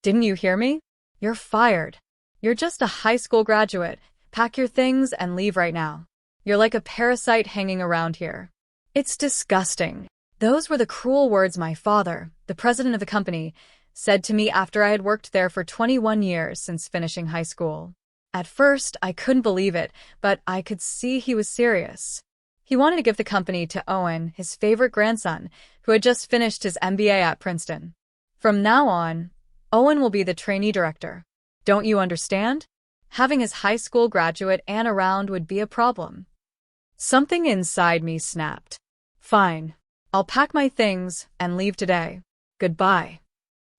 Didn't you hear me? You're fired. You're just a high school graduate. Pack your things and leave right now. You're like a parasite hanging around here. It's disgusting. Those were the cruel words my father, the president of the company, said to me after I had worked there for 21 years since finishing high school. At first, I couldn't believe it, but I could see he was serious. He wanted to give the company to Owen, his favorite grandson, who had just finished his MBA at Princeton. From now on, Owen will be the trainee director. Don't you understand? Having his high school graduate aunt around would be a problem. Something inside me snapped. Fine. I'll pack my things and leave today. Goodbye.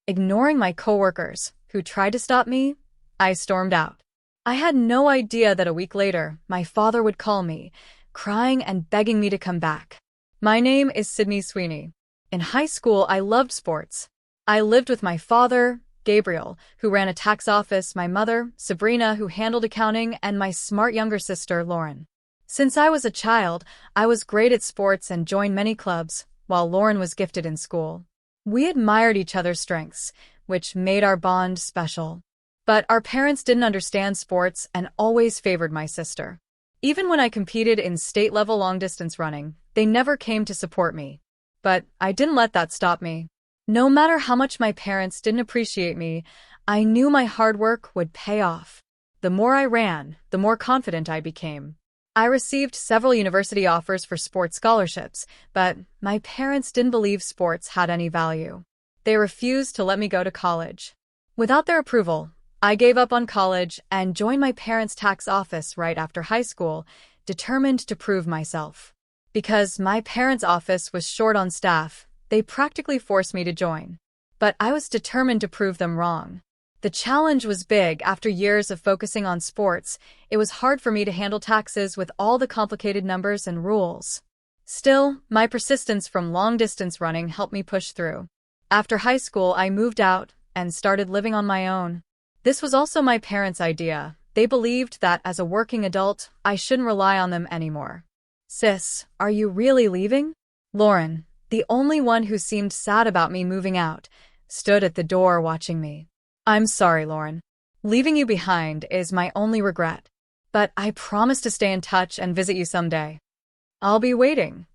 Ignoring my coworkers, who tried to stop me, I stormed out. I had no idea that a week later, my father would call me, crying and begging me to come back. My name is Sydney Sweeney. In high school, I loved sports. I lived with my father, Gabriel, who ran a tax office, my mother, Sabrina, who handled accounting, and my smart younger sister, Lauren. Since I was a child, I was great at sports and joined many clubs, while Lauren was gifted in school. We admired each other's strengths, which made our bond special. But our parents didn't understand sports and always favored my sister. Even when I competed in state-level long-distance running, they never came to support me. But I didn't let that stop me. No matter how much my parents didn't appreciate me, I knew my hard work would pay off. The more I ran, the more confident I became. I received several university offers for sports scholarships, but my parents didn't believe sports had any value. They refused to let me go to college. Without their approval, I gave up on college and joined my parents' tax office right after high school, determined to prove myself. Because my parents' office was short on staff, they practically forced me to join. But I was determined to prove them wrong. The challenge was big. After years of focusing on sports, it was hard for me to handle taxes with all the complicated numbers and rules. Still, my persistence from long-distance running helped me push through. After high school, I moved out and started living on my own. This was also my parents' idea. They believed that as a working adult, I shouldn't rely on them anymore. Sis, are you really leaving? Lauren, the only one who seemed sad about me moving out, stood at the door watching me. I'm sorry, Lauren. Leaving you behind is my only regret. But I promise to stay in touch and visit you someday. I'll be waiting.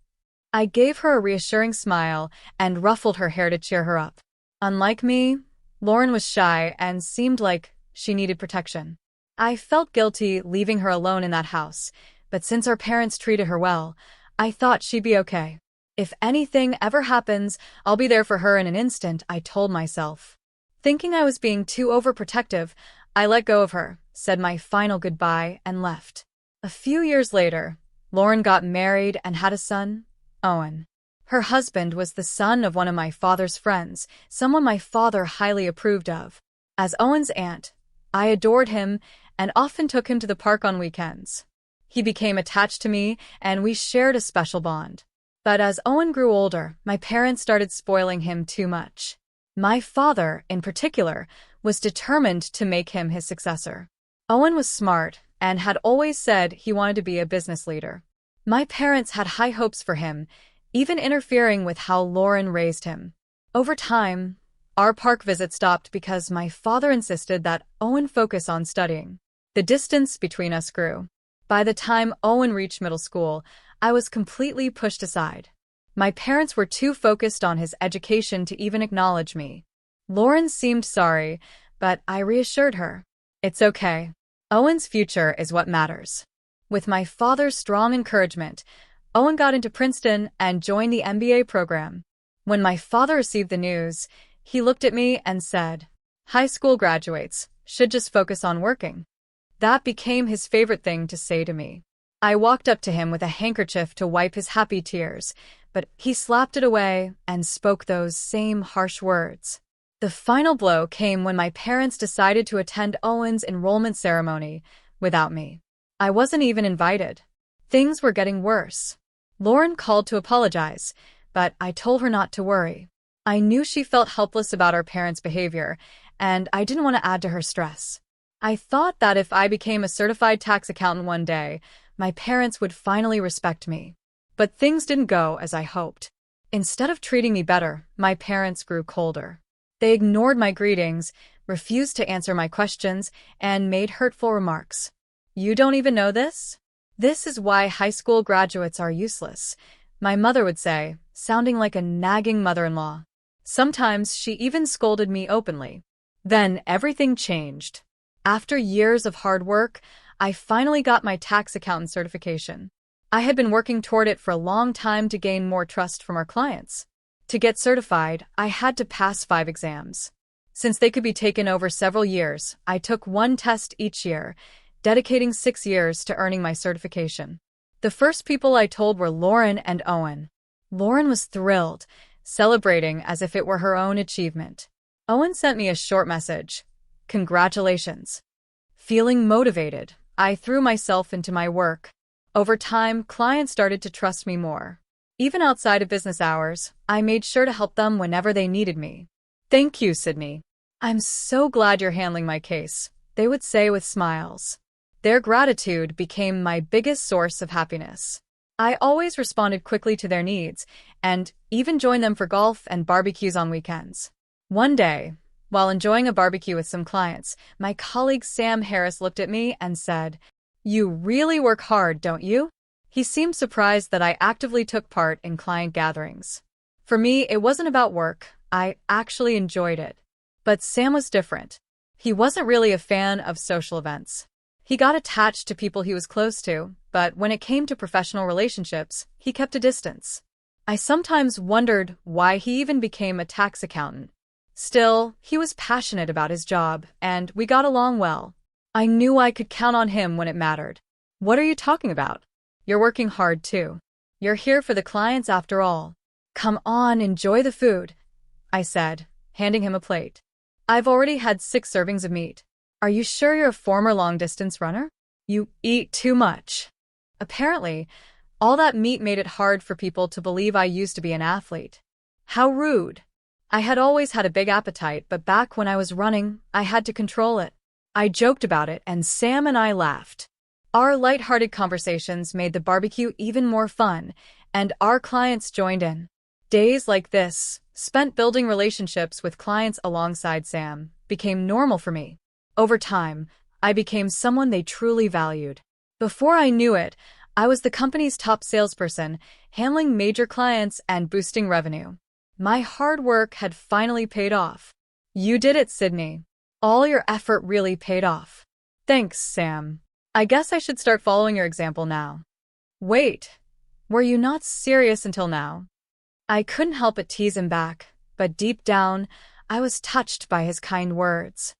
I gave her a reassuring smile and ruffled her hair to cheer her up. Unlike me, Lauren was shy and seemed like she needed protection. I felt guilty leaving her alone in that house, but since our parents treated her well, I thought she'd be okay. If anything ever happens, I'll be there for her in an instant, I told myself. Thinking I was being too overprotective, I let go of her, said my final goodbye, and left. A few years later, Lauren got married and had a son, Owen. Her husband was the son of one of my father's friends, someone my father highly approved of. As Owen's aunt, I adored him and often took him to the park on weekends. He became attached to me, and we shared a special bond. But as Owen grew older, my parents started spoiling him too much. My father, in particular, was determined to make him his successor. Owen was smart and had always said he wanted to be a business leader. My parents had high hopes for him, even interfering with how Lauren raised him. Over time, our park visit stopped because my father insisted that Owen focus on studying. The distance between us grew. By the time Owen reached middle school, I was completely pushed aside. My parents were too focused on his education to even acknowledge me. Lauren seemed sorry, but I reassured her. It's okay. Owen's future is what matters. With my father's strong encouragement, Owen got into Princeton and joined the MBA program. When my father received the news, he looked at me and said, "High school graduates should just focus on working." That became his favorite thing to say to me. I walked up to him with a handkerchief to wipe his happy tears, but he slapped it away and spoke those same harsh words. The final blow came when my parents decided to attend Owen's enrollment ceremony without me. I wasn't even invited. Things were getting worse. Lauren called to apologize, but I told her not to worry. I knew she felt helpless about our parents' behavior, and I didn't want to add to her stress. I thought that if I became a certified tax accountant one day, my parents would finally respect me. But things didn't go as I hoped. Instead of treating me better, my parents grew colder. They ignored my greetings, refused to answer my questions, and made hurtful remarks. "You don't even know this? This is why high school graduates are useless," my mother would say, sounding like a nagging mother-in-law. Sometimes she even scolded me openly. Then everything changed. After years of hard work, I finally got my tax accountant certification. I had been working toward it for a long time to gain more trust from our clients. To get certified, I had to pass 5 exams. Since they could be taken over several years, I took one test each year, dedicating 6 years to earning my certification. The first people I told were Lauren and Owen. Lauren was thrilled, celebrating as if it were her own achievement. Owen sent me a short message. "Congratulations." Feeling motivated, I threw myself into my work. Over time, clients started to trust me more. Even outside of business hours, I made sure to help them whenever they needed me. "Thank you, Sydney. I'm so glad you're handling my case," they would say with smiles. Their gratitude became my biggest source of happiness. I always responded quickly to their needs, and even joined them for golf and barbecues on weekends. One day, while enjoying a barbecue with some clients, my colleague Sam Harris looked at me and said, "You really work hard, don't you?" He seemed surprised that I actively took part in client gatherings. For me, it wasn't about work. I actually enjoyed it. But Sam was different. He wasn't really a fan of social events. He got attached to people he was close to, but when it came to professional relationships, he kept a distance. I sometimes wondered why he even became a tax accountant. Still, he was passionate about his job, and we got along well. I knew I could count on him when it mattered. "What are you talking about? You're working hard too. You're here for the clients after all. Come on, enjoy the food," I said, handing him a plate. "I've already had 6 servings of meat. Are you sure you're a former long-distance runner? You eat too much." Apparently, all that meat made it hard for people to believe I used to be an athlete. How rude. I had always had a big appetite, but back when I was running, I had to control it. I joked about it, and Sam and I laughed. Our lighthearted conversations made the barbecue even more fun, and our clients joined in. Days like this, spent building relationships with clients alongside Sam, became normal for me. Over time, I became someone they truly valued. Before I knew it, I was the company's top salesperson, handling major clients and boosting revenue. My hard work had finally paid off. "You did it, Sydney. All your effort really paid off." "Thanks, Sam. I guess I should start following your example now." "Wait, were you not serious until now?" I couldn't help but tease him back, but deep down, I was touched by his kind words.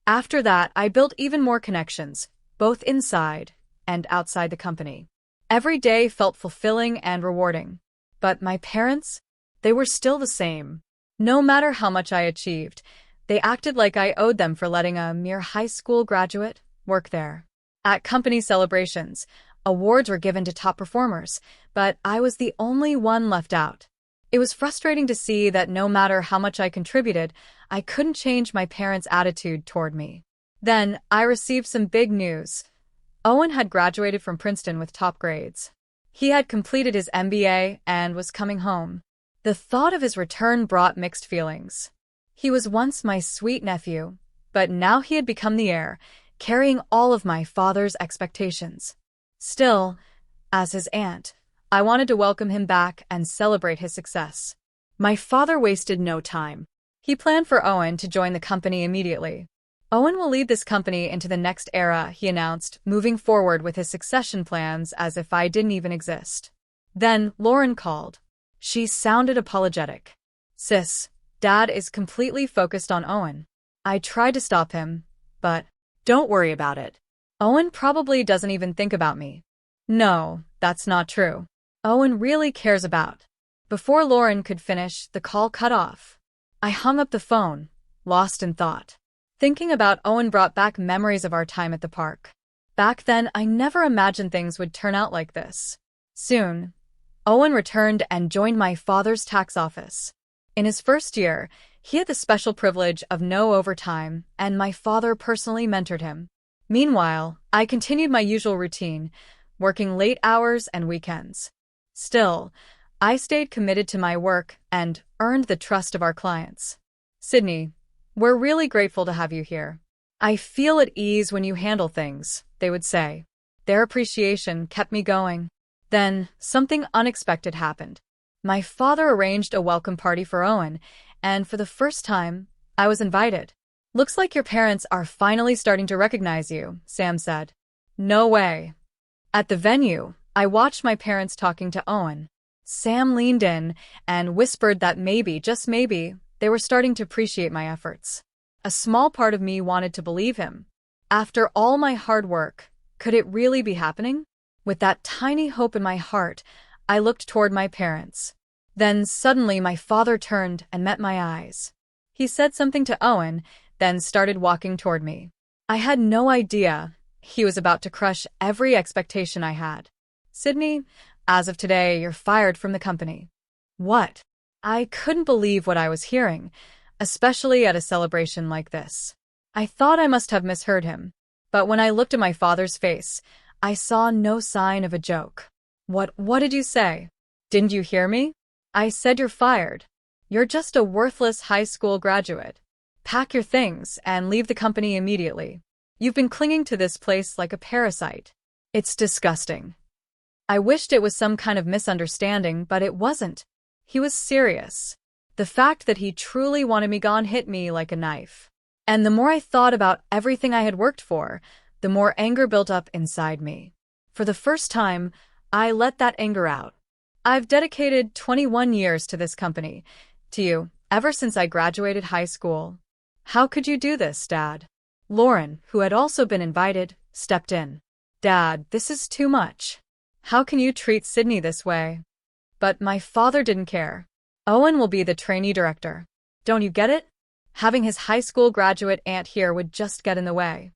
After that, I built even more connections, both inside and outside the company. Every day felt fulfilling and rewarding. But my parents? They were still the same. No matter how much I achieved, they acted like I owed them for letting a mere high school graduate work there. At company celebrations, awards were given to top performers, but I was the only one left out. It was frustrating to see that no matter how much I contributed, I couldn't change my parents' attitude toward me. Then, I received some big news. Owen had graduated from Princeton with top grades. He had completed his MBA and was coming home. The thought of his return brought mixed feelings. He was once my sweet nephew, but now he had become the heir, carrying all of my father's expectations. Still, as his aunt, I wanted to welcome him back and celebrate his success. My father wasted no time. He planned for Owen to join the company immediately. "Owen will lead this company into the next era," he announced, moving forward with his succession plans as if I didn't even exist. Then Lauren called. She sounded apologetic. "Sis, Dad is completely focused on Owen." I tried to stop him, but "Don't worry about it. Owen probably doesn't even think about me." "No, that's not true. Owen really cares about." Before Lauren could finish, the call cut off. I hung up the phone, lost in thought. Thinking about Owen brought back memories of our time at the park. Back then, I never imagined things would turn out like this. Soon, Owen returned and joined my father's tax office. In his first year, he had the special privilege of no overtime, and my father personally mentored him. Meanwhile, I continued my usual routine, working late hours and weekends. Still, I stayed committed to my work and earned the trust of our clients. "Sydney, "We're really grateful to have you here. I feel at ease when you handle things," they would say. Their appreciation kept me going. Then, something unexpected happened. My father arranged a welcome party for Owen, and for the first time, I was invited. "Looks like your parents are finally starting to recognize you," Sam said. "No way." At the venue, I watched my parents talking to Owen. Sam leaned in and whispered that maybe, just maybe, they were starting to appreciate my efforts. A small part of me wanted to believe him. After all my hard work, could it really be happening? With that tiny hope in my heart, I looked toward my parents. Then suddenly my father turned and met my eyes. He said something to Owen, then started walking toward me. I had no idea he was about to crush every expectation I had. "Sydney, as of today, you're fired from the company." What? I couldn't believe what I was hearing, especially at a celebration like this. I thought I must have misheard him, but when I looked at my father's face, I saw no sign of a joke. What did you say? Didn't you hear me? I said you're fired. You're just a worthless high school graduate. Pack your things and leave the company immediately. You've been clinging to this place like a parasite. It's disgusting." I wished it was some kind of misunderstanding, but it wasn't. He was serious. The fact that he truly wanted me gone hit me like a knife. And the more I thought about everything I had worked for, the more anger built up inside me. For the first time, I let that anger out. "I've dedicated 21 years to this company, to you, ever since I graduated high school. How could you do this, Dad?" Lauren, who had also been invited, stepped in. "Dad, this is too much. How can you treat Sydney this way?" But my father didn't care. "Owen will be the trainee director. Don't you get it? Having his high school graduate aunt here would just get in the way."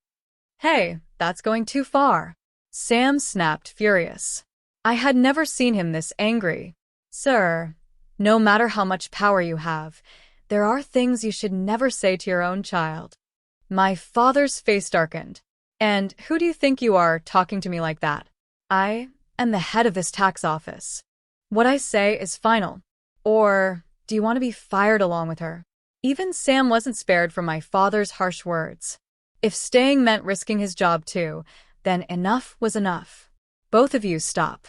"Hey, that's going too far." Sam snapped, furious. I had never seen him this angry. "Sir, no matter how much power you have, there are things you should never say to your own child." My father's face darkened. "And who do you think you are, talking to me like that? I am the head of this tax office. What I say is final. Or do you want to be fired along with her?" Even Sam wasn't spared from my father's harsh words. If staying meant risking his job too, then enough was enough. "Both of you stop."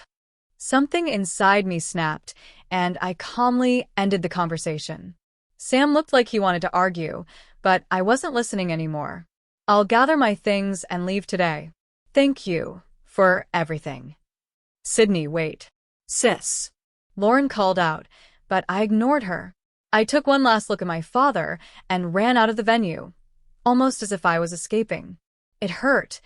Something inside me snapped, and I calmly ended the conversation. Sam looked like he wanted to argue, but I wasn't listening anymore. "I'll gather my things and leave today. Thank you for everything." "Sydney, wait." "Sis," Lauren called out, but I ignored her. I took one last look at my father and ran out of the venue, almost as if I was escaping. It hurt.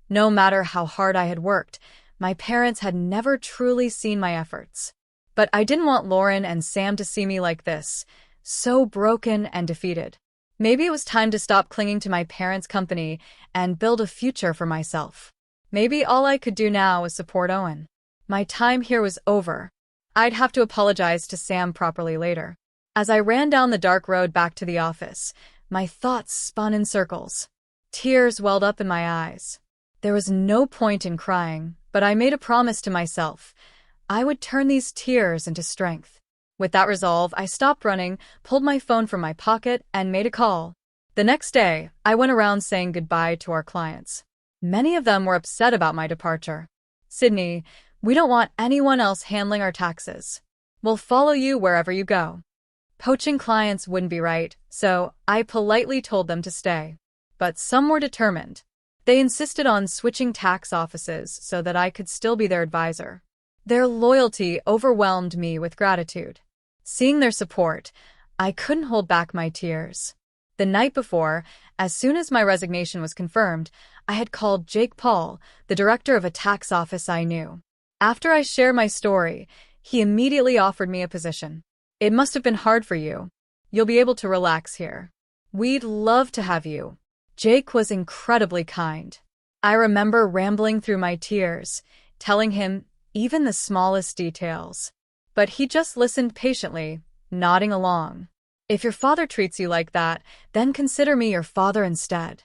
No matter how hard I had worked, my parents had never truly seen my efforts. But I didn't want Lauren and Sam to see me like this, so broken and defeated. Maybe it was time to stop clinging to my parents' company and build a future for myself. Maybe all I could do now was support Owen. My time here was over. I'd have to apologize to Sam properly later. As I ran down the dark road back to the office, my thoughts spun in circles. Tears welled up in my eyes. There was no point in crying, but I made a promise to myself. I would turn these tears into strength. With that resolve, I stopped running, pulled my phone from my pocket, and made a call. The next day, I went around saying goodbye to our clients. Many of them were upset about my departure. "Sydney, we don't want anyone else handling our taxes. We'll follow you wherever you go." Poaching clients wouldn't be right, so I politely told them to stay. But some were determined. They insisted on switching tax offices so that I could still be their advisor. Their loyalty overwhelmed me with gratitude. Seeing their support, I couldn't hold back my tears. The night before, as soon as my resignation was confirmed, I had called Jake Paul, the director of a tax office I knew. After I shared my story, he immediately offered me a position. "It must have been hard for you. You'll be able to relax here. We'd love to have you." Jake was incredibly kind. I remember rambling through my tears, telling him even the smallest details. But he just listened patiently, nodding along. "If your father treats you like that, then consider me your father instead."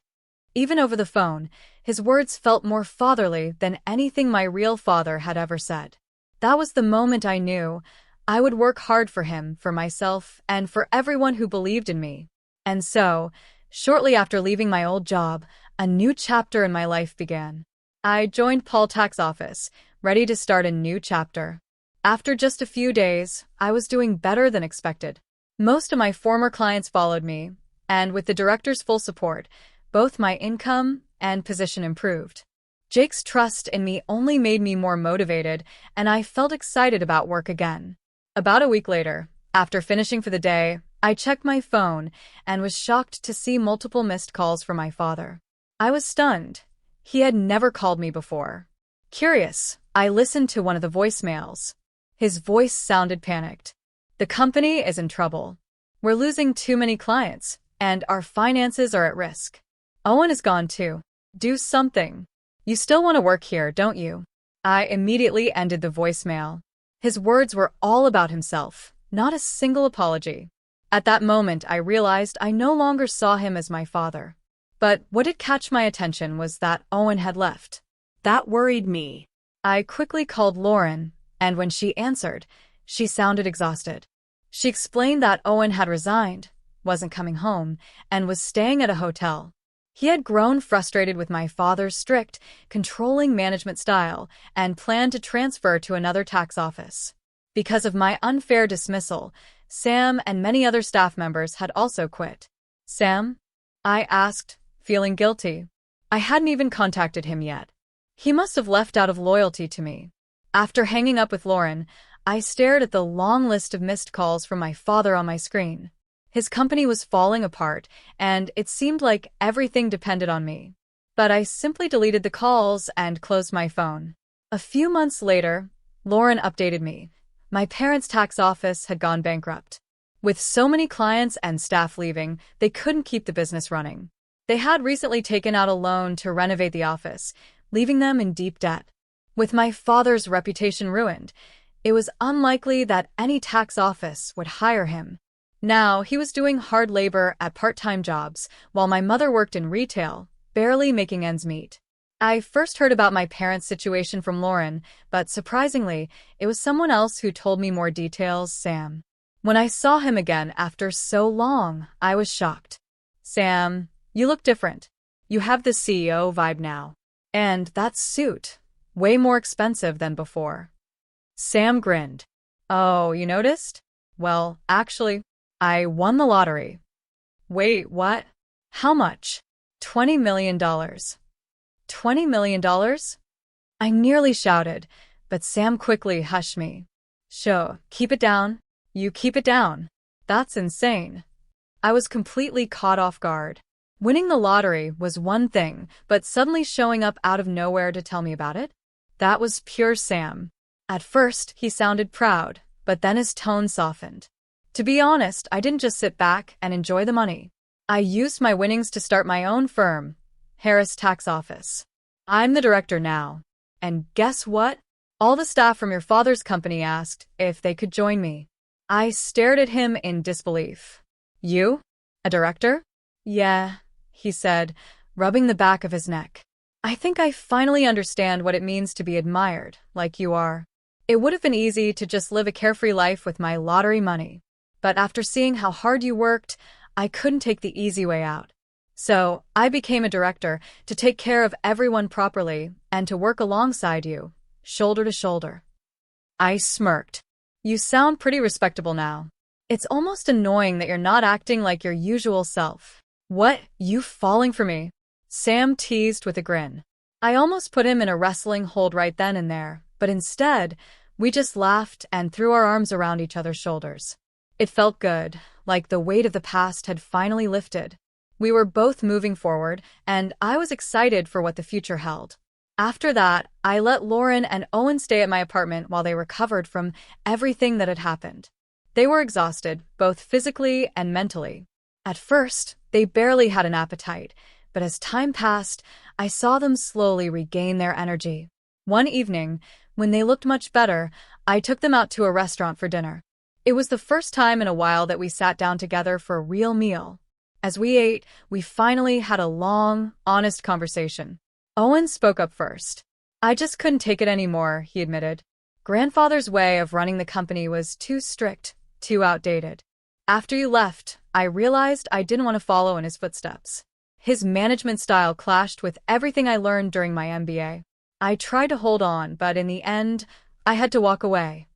Even over the phone, his words felt more fatherly than anything my real father had ever said. That was the moment I knew I would work hard for him, for myself, and for everyone who believed in me. And so, shortly after leaving my old job, a new chapter in my life began. I joined Paul Tax Office, ready to start a new chapter. After just a few days, I was doing better than expected. Most of my former clients followed me, and with the director's full support, both my income and position improved. Jake's trust in me only made me more motivated, and I felt excited about work again. About a week later, after finishing for the day, I checked my phone and was shocked to see multiple missed calls from my father. I was stunned. He had never called me before. Curious, I listened to one of the voicemails. His voice sounded panicked. "The company is in trouble. We're losing too many clients, and our finances are at risk. Owen is gone too. Do something. You still want to work here, don't you?" I immediately ended the voicemail. His words were all about himself, not a single apology. At that moment, I realized I no longer saw him as my father. But what did catch my attention was that Owen had left. That worried me. I quickly called Lauren, and when she answered, she sounded exhausted. She explained that Owen had resigned, wasn't coming home, and was staying at a hotel. He had grown frustrated with my father's strict, controlling management style and planned to transfer to another tax office. Because of my unfair dismissal, Sam and many other staff members had also quit. "Sam?" I asked, feeling guilty. I hadn't even contacted him yet. He must have left out of loyalty to me. After hanging up with Lauren, I stared at the long list of missed calls from my father on my screen. His company was falling apart, and it seemed like everything depended on me. But I simply deleted the calls and closed my phone. A few months later, Lauren updated me. My parents' tax office had gone bankrupt. With so many clients and staff leaving, they couldn't keep the business running. They had recently taken out a loan to renovate the office, leaving them in deep debt. With my father's reputation ruined, it was unlikely that any tax office would hire him. Now, he was doing hard labor at part-time jobs, while my mother worked in retail, barely making ends meet. I first heard about my parents' situation from Lauren, but surprisingly, it was someone else who told me more details, Sam. When I saw him again after so long, I was shocked. "Sam, you look different. You have the CEO vibe now. And that suit, way more expensive than before." Sam grinned. "Oh, you noticed? Well, actually, I won the lottery." "Wait, what? How much?" $20 million. $20 million? I nearly shouted, but Sam quickly hushed me. "Sure, keep it down. You keep it down. That's insane." I was completely caught off guard. Winning the lottery was one thing, but suddenly showing up out of nowhere to tell me about it? That was pure Sam. At first, he sounded proud, but then his tone softened. To be honest, I didn't just sit back and enjoy the money. I used my winnings to start my own firm, Harris Tax Office. I'm the director now. And guess what? All the staff from your father's company asked if they could join me. I stared at him in disbelief. "You? A director?" "Yeah," he said, rubbing the back of his neck. "I think I finally understand what it means to be admired, like you are. It would have been easy to just live a carefree life with my lottery money. But after seeing how hard you worked, I couldn't take the easy way out. So I became a director to take care of everyone properly and to work alongside you, shoulder to shoulder." I smirked. "You sound pretty respectable now. It's almost annoying that you're not acting like your usual self." "What, you falling for me?" Sam teased with a grin. I almost put him in a wrestling hold right then and there, but instead, we just laughed and threw our arms around each other's shoulders. It felt good, like the weight of the past had finally lifted. We were both moving forward, and I was excited for what the future held. After that, I let Lauren and Owen stay at my apartment while they recovered from everything that had happened. They were exhausted, both physically and mentally. At first, they barely had an appetite, but as time passed, I saw them slowly regain their energy. One evening, when they looked much better, I took them out to a restaurant for dinner. It was the first time in a while that we sat down together for a real meal. As we ate, we finally had a long, honest conversation. Owen spoke up first. "I just couldn't take it anymore," he admitted. "Grandfather's way of running the company was too strict, too outdated. After you left, I realized I didn't want to follow in his footsteps. His management style clashed with everything I learned during my MBA. I tried to hold on, but in the end, I had to walk away.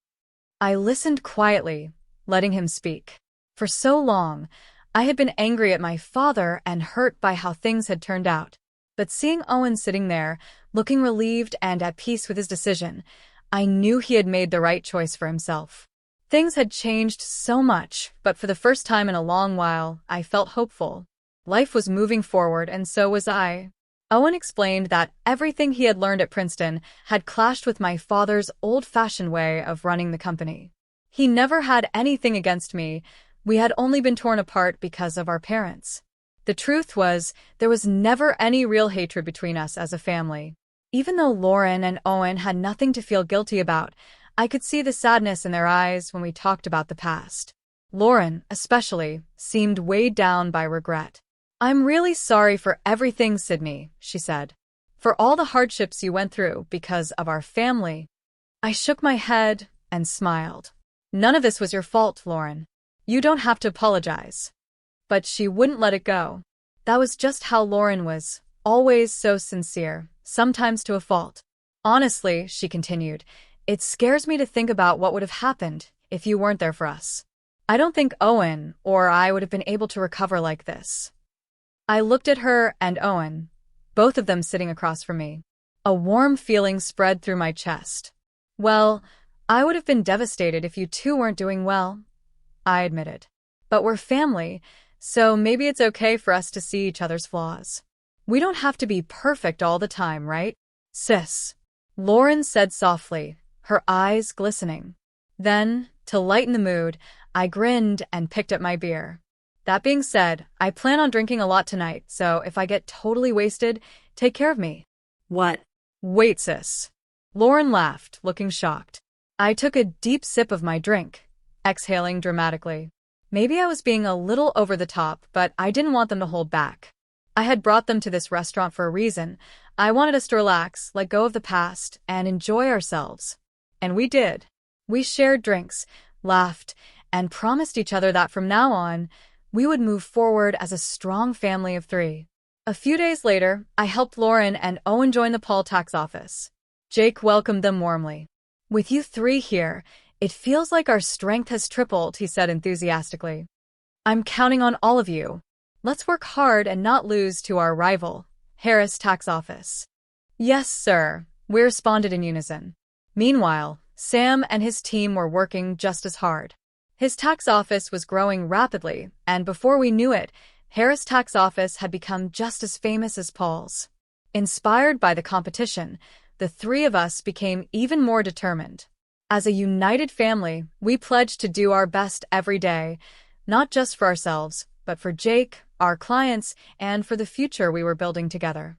I listened quietly, letting him speak. For so long, I had been angry at my father and hurt by how things had turned out. But seeing Owen sitting there, looking relieved and at peace with his decision, I knew he had made the right choice for himself. Things had changed so much, but for the first time in a long while, I felt hopeful. Life was moving forward, and so was I. Owen explained that everything he had learned at Princeton had clashed with my father's old-fashioned way of running the company. He never had anything against me. We had only been torn apart because of our parents. The truth was, there was never any real hatred between us as a family. Even though Lauren and Owen had nothing to feel guilty about, I could see the sadness in their eyes when we talked about the past. Lauren, especially, seemed weighed down by regret. "I'm really sorry for everything, Sydney," she said. "For all the hardships you went through because of our family." I shook my head and smiled. "None of this was your fault, Lauren. You don't have to apologize." But she wouldn't let it go. That was just how Lauren was, always so sincere, sometimes to a fault. "Honestly," she continued, "it scares me to think about what would have happened if you weren't there for us. I don't think Owen or I would have been able to recover like this." I looked at her and Owen, both of them sitting across from me. A warm feeling spread through my chest. "Well, I would have been devastated if you two weren't doing well," I admitted. "But we're family, so maybe it's okay for us to see each other's flaws. We don't have to be perfect all the time, right, sis?" Lauren said softly, her eyes glistening. Then, to lighten the mood, I grinned and picked up my beer. "That being said, I plan on drinking a lot tonight, so if I get totally wasted, take care of me." "What?" "Wait, sis." Lauren laughed, looking shocked. I took a deep sip of my drink, exhaling dramatically. Maybe I was being a little over the top, but I didn't want them to hold back. I had brought them to this restaurant for a reason. I wanted us to relax, let go of the past, and enjoy ourselves. And we did. We shared drinks, laughed, and promised each other that from now on, we would move forward as a strong family of three. A few days later, I helped Lauren and Owen join the poll tax office. Jake welcomed them warmly. "With you three here, it feels like our strength has tripled," he said enthusiastically. "I'm counting on all of you. Let's work hard and not lose to our rival, Harris Tax Office." "Yes, sir," we responded in unison. Meanwhile, Sam and his team were working just as hard. His tax office was growing rapidly, and before we knew it, Harris Tax Office had become just as famous as Paul's. Inspired by the competition, the three of us became even more determined. As a united family, we pledged to do our best every day, not just for ourselves, but for Jake, our clients, and for the future we were building together.